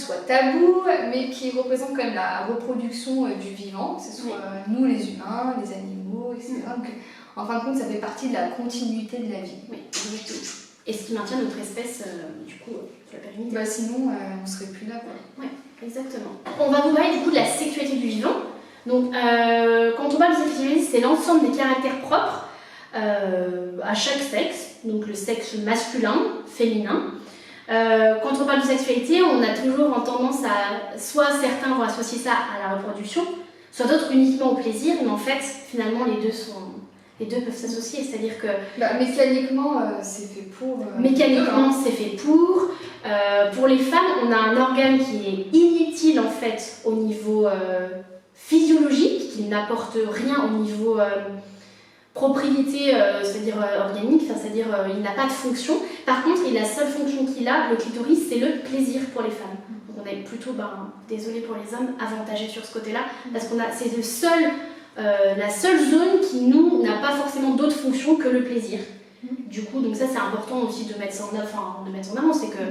soit tabou, mais qui représente quand même la reproduction du vivant, que ce soit nous les humains, les animaux, etc. Donc, en fin de compte, ça fait partie de la continuité de la vie. Oui, exactement. Et ce qui maintient notre espèce, du coup, sur la pérennité. Sinon, on serait plus là, quoi. Oui, exactement. On va vous parler du coup de la sécurité du vivant. Donc, quand on parle de sécurité, c'est l'ensemble des caractères propres à chaque sexe, donc le sexe masculin, féminin. Quand on parle de sexualité, on a toujours tendance à, soit certains vont associer ça à la reproduction, soit d'autres uniquement au plaisir, mais en fait, finalement, les deux peuvent s'associer, c'est-à-dire que... mécaniquement, c'est fait pour... mécaniquement, c'est fait pour. Pour les femmes, on a un organe qui est inutile, en fait, au niveau physiologique, qui n'apporte rien au niveau propriété, c'est-à-dire organique, c'est-à-dire il n'a pas de fonction. Par contre, la seule fonction qu'il a, le clitoris, c'est le plaisir pour les femmes. Donc on est plutôt, désolé pour les hommes, avantagés sur ce côté-là, parce que c'est la seule zone qui, nous, n'a pas forcément d'autres fonctions que le plaisir. Du coup, donc ça, c'est important aussi de mettre ça en avant, c'est que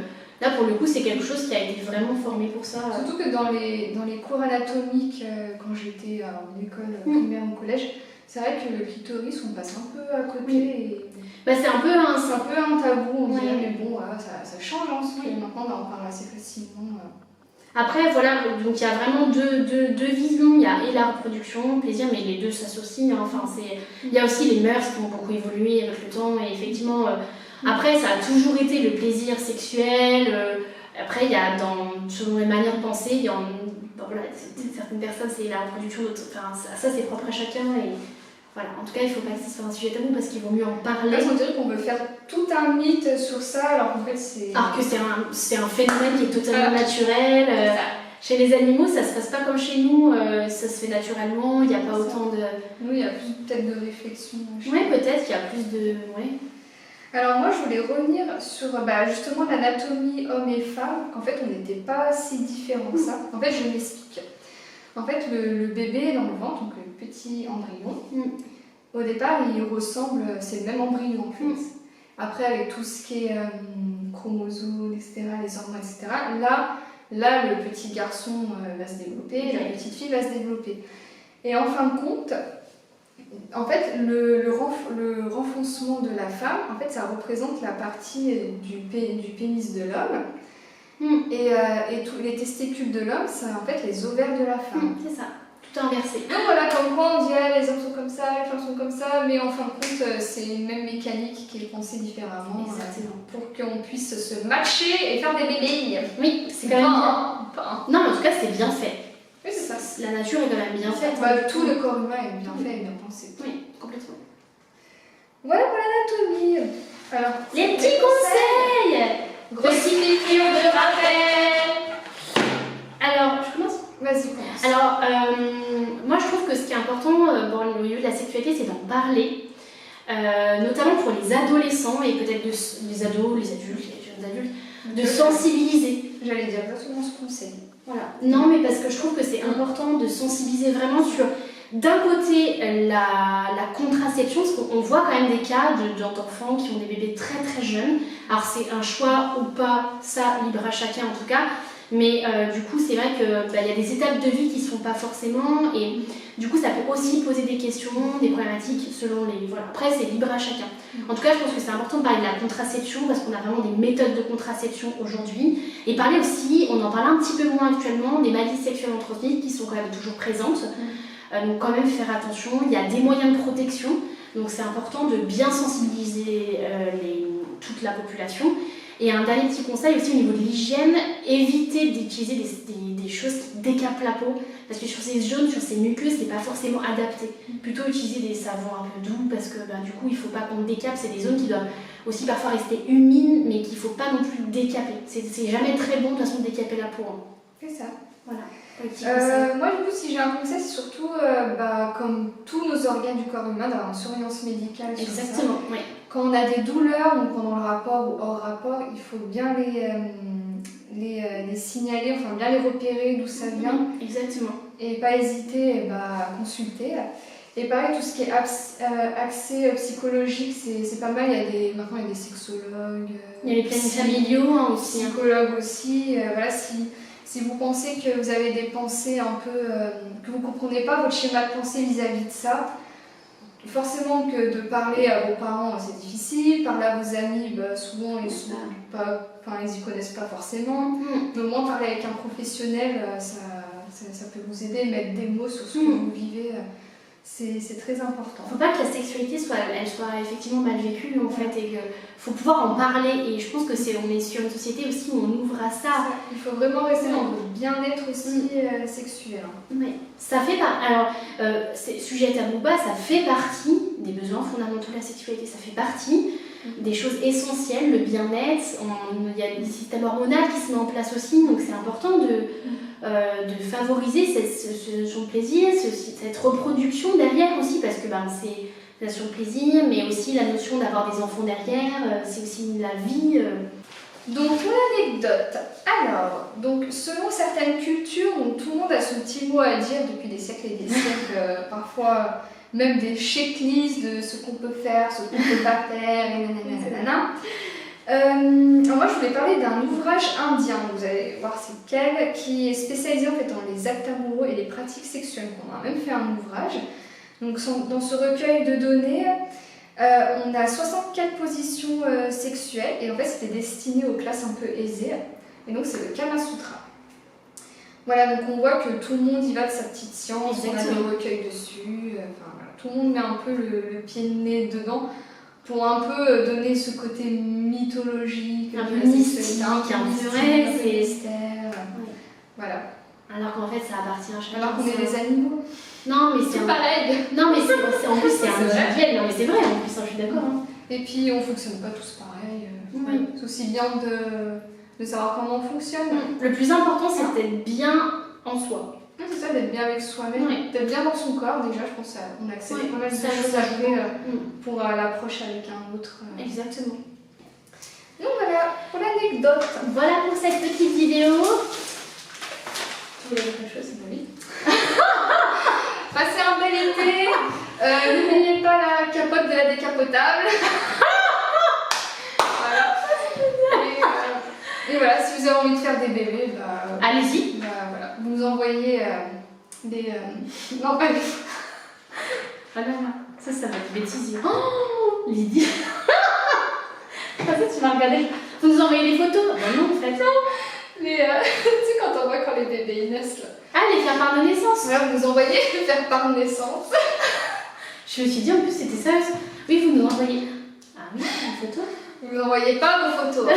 là, pour le coup, c'est quelque chose qui a été vraiment formé pour ça. Surtout que dans les cours anatomiques, quand j'étais en école primaire ou collège, c'est vrai que le clitoris, on passe un peu à côté. Et... c'est un peu un tabou, on dirait, mais bon, ça change, hein, parce que maintenant, on en parle assez facilement. Après, voilà, donc il y a vraiment deux visions, il y a et la reproduction, le plaisir, mais les deux s'associent. Il y a aussi les mœurs qui ont beaucoup évolué avec le temps, et effectivement, après, ça a toujours été le plaisir sexuel. Après, il y a, selon les manières de penser, il y a certaines personnes, c'est la reproduction, d'autres, ça c'est propre à chacun. Et voilà, en tout cas, il ne faut pas que ce soit un sujet tabou parce qu'il vaut mieux en parler. On dirait qu'on veut faire tout un mythe sur ça, alors qu'en fait, c'est. Alors que c'est un phénomène qui est totalement naturel. Chez les animaux, ça se passe pas comme chez nous, ça se fait naturellement, il n'y a pas autant de. Nous, il y a plus peut-être de réflexion. Oui, peut-être qu'il y a plus de. Ouais. Alors moi je voulais revenir sur justement l'anatomie homme et femme, qu'en fait on n'était pas si différents que ça. En fait je m'explique. En fait le bébé dans le ventre, donc le petit embryon, au départ il ressemble, c'est le même embryon en fait. Après avec tout ce qui est chromosomes, etc., les hormones, etc., là le petit garçon va se développer, la petite fille va se développer. Et en fin de compte, en fait, le renfoncement de la femme, en fait, ça représente la partie du pénis de l'homme. Et tous les testicules de l'homme, c'est en fait les ovaires de la femme. C'est ça, tout inversé. Donc voilà, comme quoi on dit les hommes sont comme ça, les femmes sont comme ça, mais en fin de compte, c'est une même mécanique qui est pensée différemment. Exactement. Pour qu'on puisse se matcher et faire des bébés. Oui, c'est quand même bien. Non, mais en tout cas, c'est bien fait. Oui, c'est ça. La nature est quand même bien faite. Tout le corps humain est bien fait et bien pensé. Oui, complètement. Voilà pour l'anatomie. Alors, les petits conseils. Voici les vidéos de rappel. Alors, je commence. Vas-y, commence. Alors, moi je trouve que ce qui est important au milieu de la sexualité, c'est d'en parler. Notamment pour les adolescents et peut-être les ados, les adultes, les jeunes adultes, de sensibiliser. J'allais dire exactement ce conseil. Voilà. Non, mais parce que je trouve que c'est important de sensibiliser vraiment sur, d'un côté, la contraception, parce qu'on voit quand même des cas d'enfants qui ont des bébés très très jeunes. Alors c'est un choix ou pas, ça, libre à chacun en tout cas. Mais du coup, c'est vrai qu'il y a des étapes de vie qui ne se font pas forcément. Et du coup, ça peut aussi poser des questions, des problématiques selon les... Voilà. Après, c'est libre à chacun. En tout cas, je pense que c'est important de parler de la contraception parce qu'on a vraiment des méthodes de contraception aujourd'hui. Et parler aussi, on en parle un petit peu moins actuellement, des maladies sexuellement transmises qui sont quand même toujours présentes. Donc quand même faire attention. Il y a des moyens de protection. Donc c'est important de bien sensibiliser toute la population. Et un dernier petit conseil aussi au niveau de l'hygiène, éviter d'utiliser des choses qui décapent la peau. Parce que sur ces zones, sur ces muqueuses, c'est pas forcément adapté. Plutôt utiliser des savons un peu doux parce que du coup, il faut pas qu'on décape. C'est des zones qui doivent aussi parfois rester humides, mais qu'il faut pas non plus décaper. C'est jamais très bon de toute façon de décaper la peau. Hein. C'est ça. Voilà. Moi, du coup, si j'ai un conseil, c'est surtout, comme tous nos organes du corps humain, d'avoir une surveillance médicale sur ça. Exactement, oui. Quand on a des douleurs, donc pendant le rapport ou hors rapport, il faut bien les signaler, enfin bien les repérer d'où ça vient. Exactement. Et pas hésiter à consulter. Et pareil, tout ce qui est accès psychologique, c'est pas mal. Maintenant, il y a des sexologues. Il y a les planiers familiaux aussi. Psychologues aussi. Voilà, Si vous pensez que vous avez des pensées un peu... que vous ne comprenez pas votre schéma de pensée vis-à-vis de ça, forcément que de parler à vos parents, c'est difficile. Parler à vos amis, souvent, ils y connaissent pas forcément. Mais au moins, parler avec un professionnel, ça peut vous aider, mettre des mots sur ce que vous vivez. C'est très important. Faut pas que la sexualité soit effectivement mal vécue en fait, et qu'il faut pouvoir en parler. Et je pense que on est sur une société aussi où on ouvre à ça. Il faut vraiment rester dans le bien-être aussi sexuel. Oui. Ça fait alors sujet tabou bas, ça fait partie des besoins fondamentaux de la sexualité. Ça fait partie des choses essentielles, le bien-être. Il y a des systèmes hormonaux qui se mettent en place aussi, donc c'est important de favoriser ce plaisir, cette reproduction derrière aussi, parce que c'est la notion de plaisir, mais aussi la notion d'avoir des enfants derrière, c'est aussi la vie. Donc, pour l'anecdote, alors, selon certaines cultures, tout le monde a son petit mot à dire depuis des siècles et des siècles, parfois même des checklists de ce qu'on peut faire, ce qu'on ne peut pas faire, et nanana. Alors moi, je voulais parler d'un ouvrage indien, vous allez voir c'est lequel, qui est spécialisé en fait dans les actes amoureux et les pratiques sexuelles. On a même fait un ouvrage. Donc, dans ce recueil de données, on a 64 positions sexuelles, et en fait, c'était destiné aux classes un peu aisées. Et donc, c'est le Kama Sutra. Voilà, donc on voit que tout le monde y va de sa petite science, on a des recueils dessus, voilà, tout le monde met un peu le pied de nez dedans pour un peu donner ce côté mythologique, un peu mystique, un peu vrai, c'est mystère. Voilà. Alors qu'en fait, ça appartient à chacun. Alors qu'on est des animaux. Non, mais c'est pareil. Non, mais en plus, c'est individuel. Non, mais c'est vrai, en plus, je suis d'accord. Et puis, on fonctionne pas tous pareil. C'est aussi bien de savoir comment on fonctionne. Le plus important, c'est d'être bien en soi. C'est ça, d'être bien avec soi-même, d'être bien dans son corps. Déjà, je pense qu'on accède pas mal de choses à jouer pour l'approche avec un autre. Exactement. Donc voilà, pour l'anecdote. Voilà pour cette petite vidéo. Tu voulais dire quelque chose, oui. Passez un bel été. N'oubliez pas la capote de la décapotable. Voilà. Et voilà, si vous avez envie de faire des bébés, allez-y. Voilà. Vous nous envoyez des. Non, pas des. Ah là là, ça va être bêtisier. Oh, Lydie. Tu m'as regardé. Vous nous envoyez les photos? Non, en fait. Non. Tu sais, quand on voit quand les bébés ils naissent là. Ah, les faire part de naissance. Voilà, vous nous envoyez les faire part de naissance. Je me suis dit, en plus, c'était ça. Oui, vous nous envoyez. Ah oui, une photo. Vous n'envoyez pas vos photos.